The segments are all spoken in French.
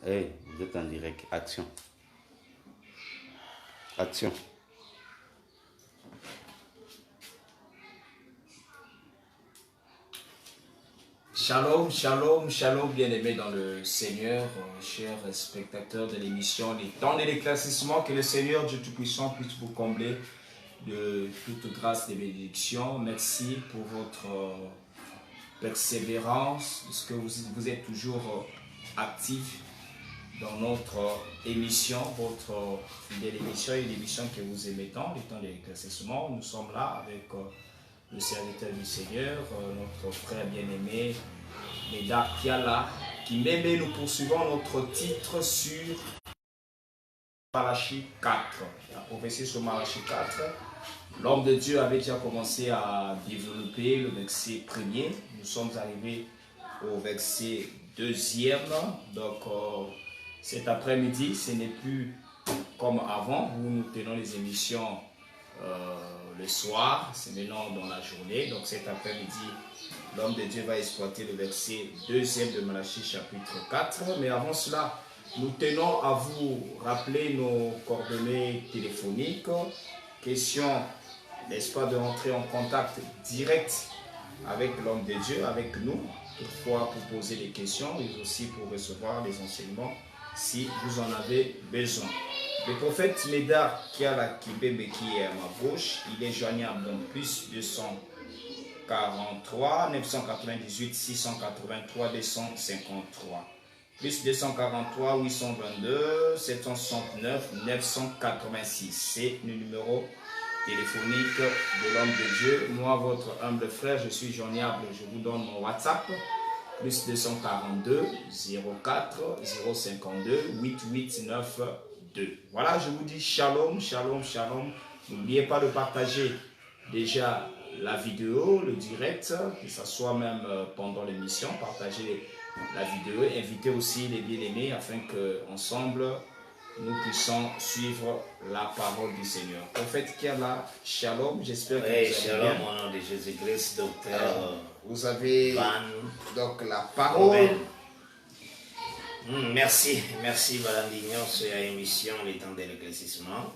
Hey, vous êtes en direct. Action. Action. Shalom, shalom, shalom, bien-aimés dans le Seigneur, chers spectateurs de l'émission Les Temps de l'éclaircissement, que le Seigneur Dieu Tout-Puissant puisse vous combler de toute grâce et bénédiction. Merci pour votre persévérance, parce que vous êtes toujours actifs dans notre émission, votre fidèle émission, une émission que vous aimez tant, Les Temps de l'éclaircissement. Nous sommes là avec le serviteur du Seigneur, notre frère bien-aimé, Médard Kiala, qui m'aimait. Nous poursuivons notre titre sur Malachie 4, la prophétie sur Malachie 4. L'homme de Dieu avait déjà commencé à développer le verset premier. Nous sommes arrivés au verset deuxième. Donc, cet après-midi, ce n'est plus comme avant, où nous tenons les émissions le soir, c'est maintenant dans la journée. Donc cet après-midi, l'homme de Dieu va exploiter le verset deuxième de Malachie chapitre 4. Mais avant cela, nous tenons à vous rappeler nos coordonnées téléphoniques. Question, n'est-ce pas, de rentrer en contact direct avec l'homme de Dieu, avec nous, toutefois pour poser des questions, mais aussi pour recevoir des enseignements si vous en avez besoin. Le prophète Médard Kiala Kibebe qui est à ma gauche, il est joignable dans plus 243 998 683 253. Plus 243 822 769 986. C'est le numéro téléphonique de l'homme de Dieu. Moi, votre humble frère, je suis joignable. Je vous donne mon WhatsApp. Plus 242 04 052 889 2. Voilà, je vous dis shalom, shalom, shalom. N'oubliez pas de partager déjà la vidéo, le direct, que ce soit même pendant l'émission. Partagez la vidéo, invitez aussi les bien-aimés afin qu'ensemble, nous puissions suivre la parole du Seigneur. Prophète Kiala, shalom, j'espère que vous allez shalom, bien. au nom de Jésus-Christ, docteur. Vous avez Van donc la parole. Merci Valendignon sur l'émission Les Temps de l'éclaircissement.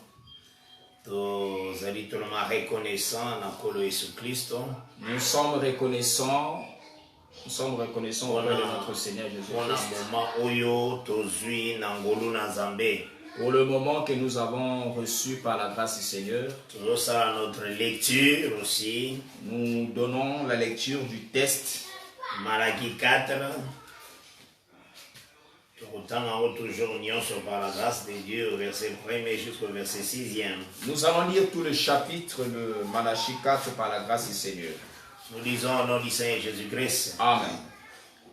Nous allons tout le monde reconnaissant dans Jésus-Christ. Nous sommes reconnaissants auprès de notre Seigneur Jésus-Christ. Pour le moment que nous avons reçu par la grâce du Seigneur, notre lecture aussi. Nous donnons la lecture du texte Malachie 4. Autant toujours par la grâce de Dieu, au verset 1er jusqu'au verset 6e. Nous allons lire tout le chapitre de Malachie 4 par la grâce du Seigneur. Nous disons au nom du Seigneur Jésus-Christ. Amen.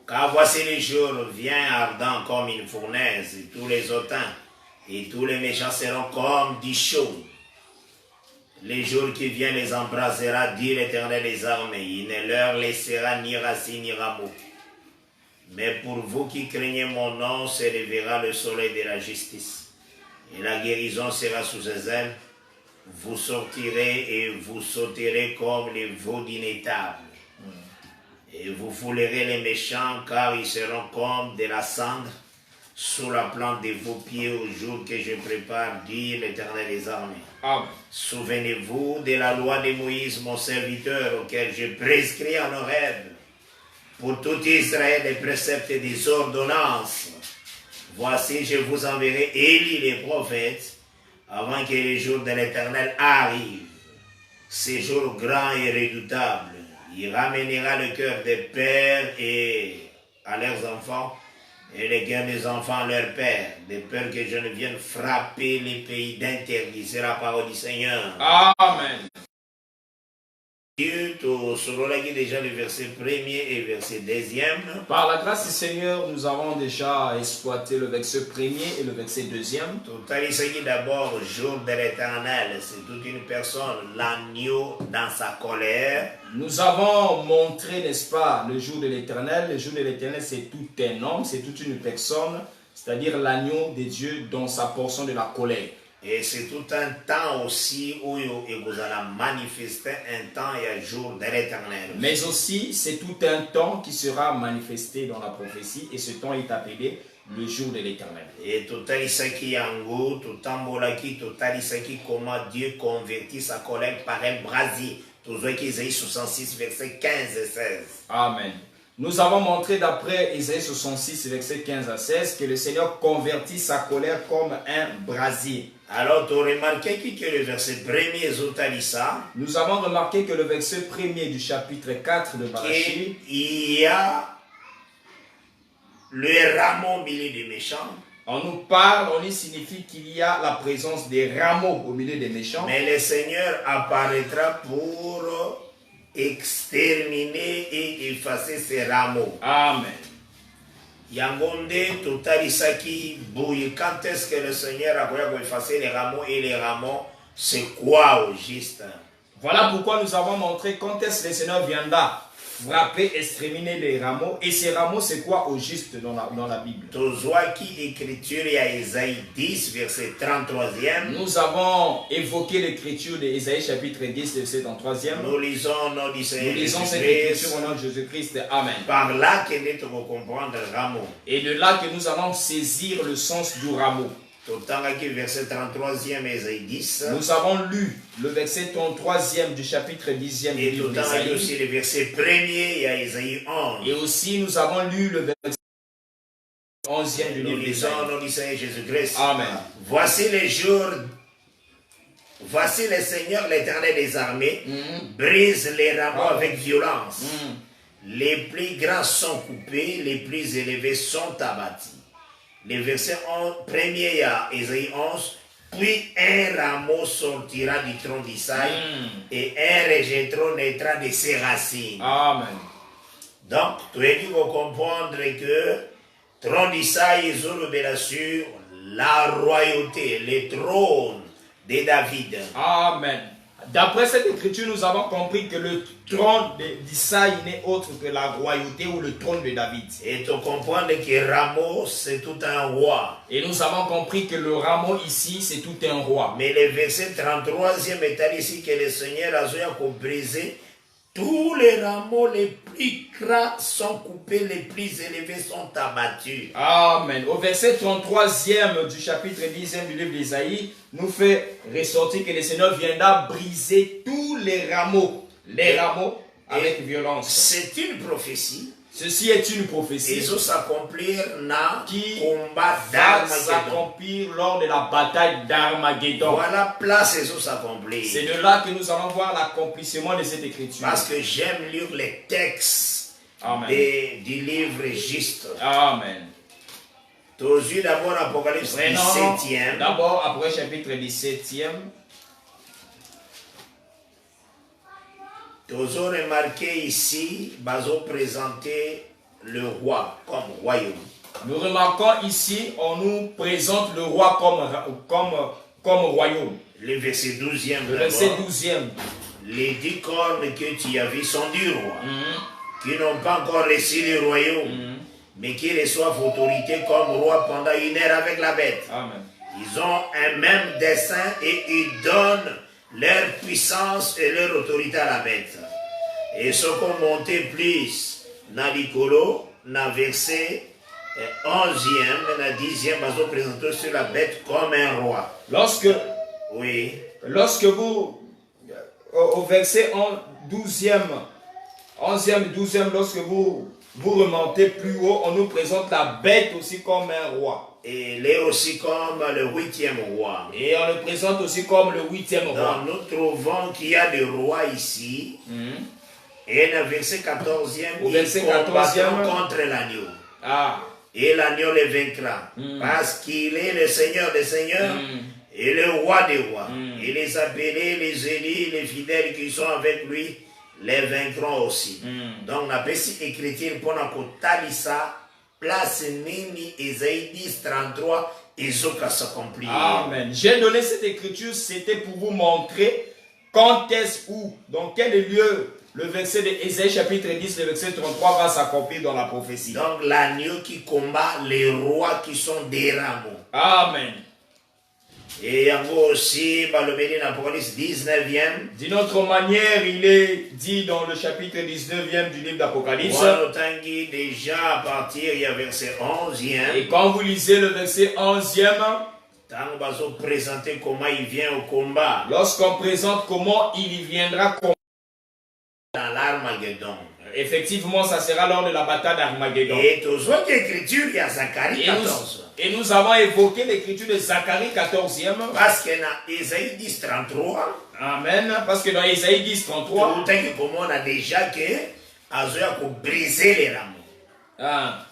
Car voici les jours vient ardent comme une fournaise, et tous les hautains et tous les méchants seront comme du chaud. Les jours qui viennent les embrasera, dit l'Éternel des armées. Il ne leur laissera ni racine ni rameau. Mais pour vous qui craignez mon nom, se lèvera le soleil de la justice. Et la guérison sera sous ses ailes. Vous sortirez et vous sauterez comme les veaux d'une étable. Et vous foulerez les méchants, car ils seront comme de la cendre sous la plante de vos pieds au jour que je prépare, dit l'Éternel des armées. Amen. Souvenez-vous de la loi de Moïse, mon serviteur, auquel je prescris en Horeb, pour tout Israël des préceptes et des ordonnances. Voici, je vous enverrai Élie les prophètes, avant que les jours de l'Éternel arrivent. Ces jours grands et redoutables. Il ramènera le cœur des pères et à leurs enfants, et les cœurs des enfants à leurs pères, de peur que je ne vienne frapper les pays d'interdit. C'est la parole du Seigneur. Amen. Dieu, selon la déjà le verset 1er et verset 2e. Par la grâce du Seigneur, nous avons déjà exploité le verset 1er et le verset 2e. Tout à l'heure, d'abord, jour de l'Éternel, c'est toute une personne, l'agneau dans sa colère. Nous avons montré, n'est-ce pas, le jour de l'Éternel. Le jour de l'Éternel, c'est tout un homme, c'est toute une personne, c'est-à-dire l'agneau de Dieu dans sa portion de la colère. Et c'est tout un temps aussi où vous allez manifester un temps et un jour de l'éternel. Mais aussi, c'est tout un temps qui sera manifesté dans la prophétie et ce temps est appelé le jour de l'éternel. Et tout yango, tout tambolaki, tout comment Dieu convertit sa colère par un brasier. Tout Isaïe 66, versets 15 et 16. Amen. Nous avons montré d'après Isaïe 66, versets 15 à 16, que le Seigneur convertit sa colère comme un brasier. Alors, tu as remarqué que le verset 1er Zotalissa, nous avons remarqué que le verset 1er du chapitre 4 de Malachie, il y a le rameau au milieu des méchants. On nous parle, on y signifie qu'il y a la présence des rameaux au milieu des méchants. Mais le Seigneur apparaîtra pour exterminer et effacer ces rameaux. Amen. Yangonde Totalisaki Bouille, quand est-ce que le Seigneur a effacé les rameaux et les rameaux, c'est quoi au juste? Voilà pourquoi nous avons montré quand est-ce que le Seigneur viendra frapper, exterminer les rameaux. Et ces rameaux, c'est quoi au juste dans la Bible? Tozoaki écriture à Ésaïe 10, verset 33e. Nous avons évoqué l'écriture d'Ésaïe chapitre 10, verset 33e. Nous lisons cette écriture au nom de Jésus-Christ. Amen. Par là que nous devons comprendre le rameau. Et de là que nous allons saisir le sens du rameau. Verset 33e, Ésaïe 10. Nous avons lu le verset 33e du chapitre 10e du livre d'Ésaïe. Et aussi le verset 1er, il y a Ésaïe 11. Et aussi nous avons lu le verset 11e du livre d'Ésaïe. Nous lisons Jésus-Christ. Amen. Voici les jours, voici le Seigneur, l'Éternel des armées, brise les rameaux avec violence. Les plus grands sont coupés, les plus élevés sont abattus. Le verset 1er à Ésaïe 11, puis un rameau sortira du tronc d'Isaïe et un rejetron naîtra de ses racines. Amen. Donc, tu es dit pour comprendre que tronc d'Isaïe est une révélation, la royauté, le trône de David. Amen. D'après cette écriture, nous avons compris que le trône d'Isaïe n'est autre que la royauté ou le trône de David. Et tu comprends que Rameau, c'est tout un roi. Et nous avons compris que le rameau ici, c'est tout un roi. Mais le verset 33e est ici que le Seigneur a brisé. Tous les rameaux les plus gras sont coupés, les plus élevés sont abattus. Amen. Au verset 33e du chapitre 10e du livre d'Ésaïe, nous fait ressortir que le Seigneur viendra briser tous les rameaux avec violence. C'est une prophétie. Ceci est une prophétie qui va s'accomplir lors de la bataille d'Armageddon. Voilà place et s'accomplir. C'est de là que nous allons voir l'accomplissement de cette écriture. Parce que j'aime lire les textes du livre juste. Amen. Toujours d'abord Apocalypse 17e. D'abord après chapitre 17e. Nous avons remarqué ici, Bazo présentait le roi comme royaume. Nous remarquons ici, on nous présente le roi comme royaume. Le verset 12e. Le verset 12e. Les 10 cornes que tu as vues sont du roi, qui n'ont pas encore reçu le royaume, mais qui reçoivent autorité comme roi pendant 1 heure avec la bête. Amen. Ils ont un même dessein et ils donnent leur puissance et leur autorité à la bête. Et ce qu'on montait plus dans l'icolo, dans verset 11e, dans 10e, ils ont présenté sur la bête comme un roi. Lorsque vous, au verset 12e, 11e, 12e, lorsque vous remontez plus haut, on nous présente la bête aussi comme un roi. Et il est aussi comme le 8e roi. Et on le présente aussi comme le 8e roi. Donc nous trouvons qu'il y a des rois ici. Et le verset 14e, ils combattront contre l'agneau. Et l'agneau les vaincra. Parce qu'il est le Seigneur des seigneurs et le roi des rois. Et les appelés, les élus, les fidèles qui sont avec lui, les vaincront aussi. Donc on a pu écrire pour Talissa. Place Nini, Ésaïe 10, 33, et Zoka s'accomplir. Amen. J'ai donné cette écriture, c'était pour vous montrer quand est-ce où, dans quel lieu, le verset de Ésaïe chapitre 10, le verset 33 va s'accomplir dans la prophétie. Donc l'agneau qui combat les rois qui sont des rameaux. Amen. Et yango aussi, balobeli dans Apocalypse 19e. D'une autre manière, il est dit dans le chapitre 19e du livre d'Apocalypse. Wanotangi déjà à partir, il y a verset 11e. Et quand vous lisez le verset 11e, Tant bazo présenter comment il vient au combat. lorsqu'on présente comment il y viendra Dans l'Armageddon. effectivement, ça sera lors de la bataille d'Armageddon. Et tous autres écritures, il y a Zacharie 14. Et nous avons évoqué l'écriture de Zacharie 14e. Parce que dans Ésaïe 10, 33, Amen. Parce que dans Ésaïe 10, 33, tout est comme on a déjà que Azoya pour briser les rameaux. ah,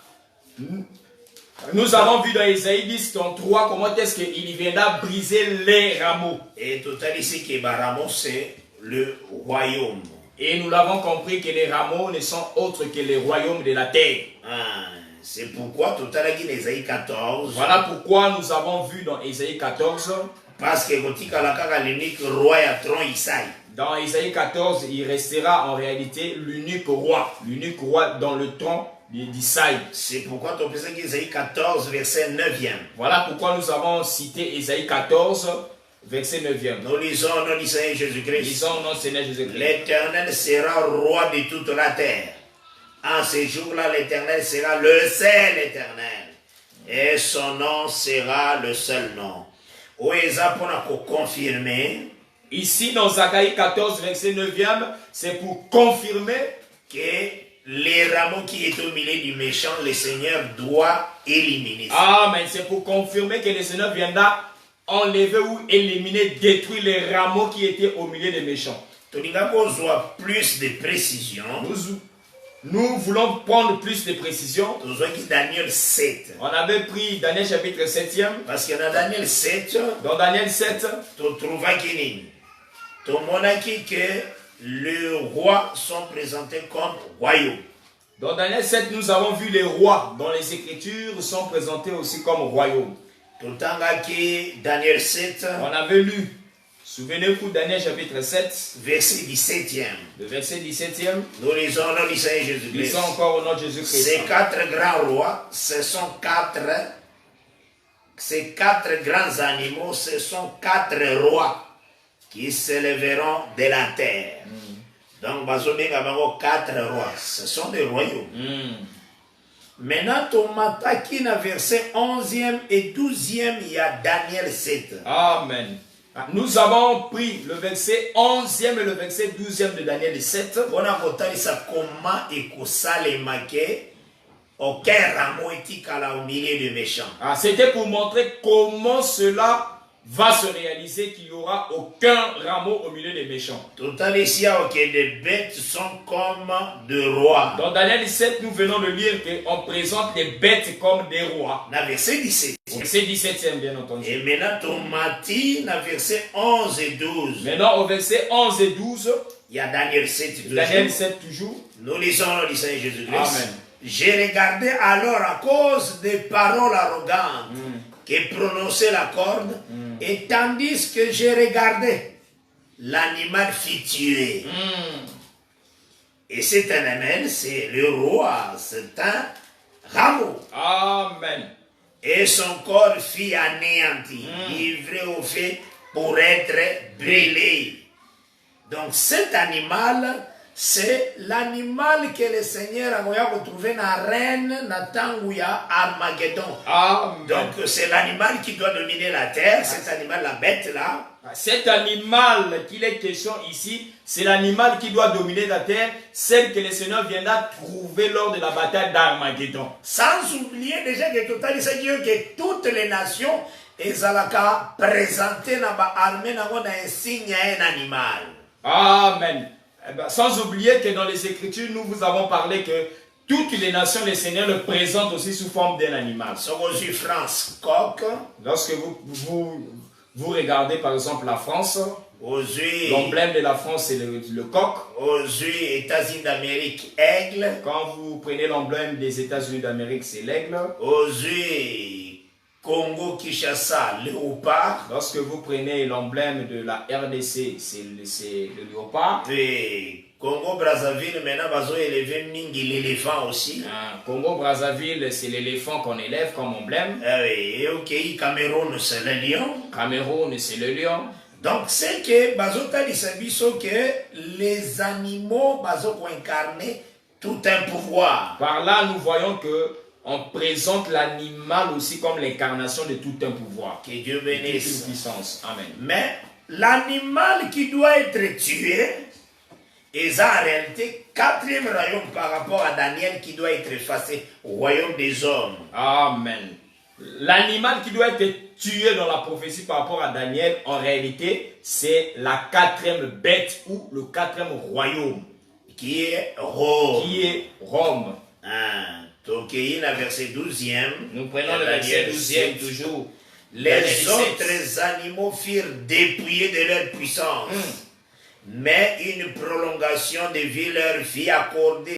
nous avons vu dans Ésaïe 10, 33 comment est-ce qu'il viendra briser les rameaux. Et tout à ici que Baramo c'est le royaume. Et nous l'avons compris que les rameaux ne sont autres que les royaumes de la terre. Ah, c'est pourquoi tout à l'heure dans Ésaïe 14. Voilà pourquoi nous avons vu dans Ésaïe 14. Parce que Gotika Lakaka l'unique roi à tron Isaïe. Dans Ésaïe 14, il restera en réalité l'unique roi dans le tronc d'Isaïe. C'est pourquoi tu penses qu'Ésaïe 14, verset 9e. Voilà pourquoi nous avons cité Ésaïe 14, verset 9e. Nous lisons au nom du Seigneur Jésus-Christ. Lisons au nom du Seigneur Jésus-Christ. L'Éternel sera roi de toute la terre. En ce jour-là, l'Éternel sera le seul Éternel. Et son nom sera le seul nom. Oeza pour confirmer. Ici, dans Zacharie 14, verset 9e, c'est pour confirmer que les rameaux qui étaient au milieu du méchant, le Seigneur doit éliminer. Amen. C'est pour confirmer que le Seigneur viendra enlever ou éliminer, détruire les rameaux qui étaient au milieu des méchants. Plus de précision. Nous voulons prendre plus de précision. Daniel 7. On avait pris Daniel chapitre 7e. Parce que dans Daniel 7, dans Daniel 7, tu trouves que les rois sont présentés comme royaumes. Dans Daniel 7, nous avons vu les rois dont les écritures sont présentées aussi comme royaumes. Daniel 7, on avait lu, souvenez-vous, Daniel chapitre 7, verset 17e. Le verset 17e. Nous lisons au nom du Seigneur Jésus-Christ. Lisons encore au nom de Jésus-Christ. Ces quatre grands rois, ces quatre grands animaux, ce sont quatre rois qui s'élèveront de la terre. Donc, quatre rois, ce sont des royaumes. Maintenant, Tomataki, dans verset 11e et 12e, il y a Daniel 7. Amen. Nous avons pris le verset 11e et le verset 12e de Daniel 7. On a voté ça comment et ça les marqué. Aucun rameau est au milieu des méchants. C'était pour montrer comment cela va se réaliser, qu'il n'y aura aucun rameau au milieu des méchants. Tout à l'heure, les bêtes sont comme des rois. Dans Daniel 7, nous venons de lire qu'on présente les bêtes comme des rois. Dans verset 17. Verset 17e, bien entendu. Et maintenant, Tomati, dans verset 11 et 12. Maintenant, au verset 11 et 12, il y a Daniel 7 toujours. Daniel 7 toujours. Nous lisons le Seigneur Jésus-Christ. Amen. J'ai regardé alors à cause des paroles arrogantes que prononçait la corde, et tandis que j'ai regardé, l'animal fit tuer. Et cet animal, c'est le roi, c'est un rameau. Amen. Et son corps fit anéanti, livré au feu pour être brûlé. Donc cet animal, c'est l'animal que le Seigneur a retrouvé dans la reine Natangouya Armageddon. Amen. Donc c'est l'animal qui doit dominer la terre, cet animal, la bête là. Cet animal qu'il est question ici, c'est l'animal qui doit dominer la terre, celle que le Seigneur viendra trouver lors de la bataille d'Armageddon. Sans oublier déjà que que toutes les nations, elles ont présenté dans l'armée un signe à un animal. Amen. Sans oublier que dans les Écritures, nous vous avons parlé que toutes les nations, le Seigneur le présente aussi sous forme d'un animal. France, coq. Lorsque vous regardez par exemple la France, l'emblème de la France c'est le coq. Aux États-Unis d'Amérique, aigle. Quand vous prenez l'emblème des États-Unis d'Amérique, c'est l'aigle. Aux Congo, Kinshasa, léopard. Lorsque vous prenez l'emblème de la RDC, c'est le léopard. Et Congo-Brazzaville, maintenant, ils ont élevé Mingi l'éléphant aussi. Congo-Brazzaville, c'est l'éléphant qu'on élève comme emblème. Et au pays Cameroun, c'est le lion. Cameroun, c'est le lion. Donc, c'est que, que les animaux ont incarné tout un pouvoir. Par là, nous voyons que on présente l'animal aussi comme l'incarnation de tout un pouvoir. Que Dieu bénisse. Toute une puissance. Amen. Mais l'animal qui doit être tué est en réalité quatrième royaume par rapport à Daniel qui doit être effacé au royaume des hommes. Amen. L'animal qui doit être tué dans la prophétie par rapport à Daniel, en réalité, c'est la quatrième bête ou le quatrième royaume. Qui est Rome. Qui est Rome. Donc, il y a verset 12e. Nous prenons le verset 12e toujours. Les autres animaux furent dépouillés de leur puissance. Mais une prolongation de vie leur fut accordée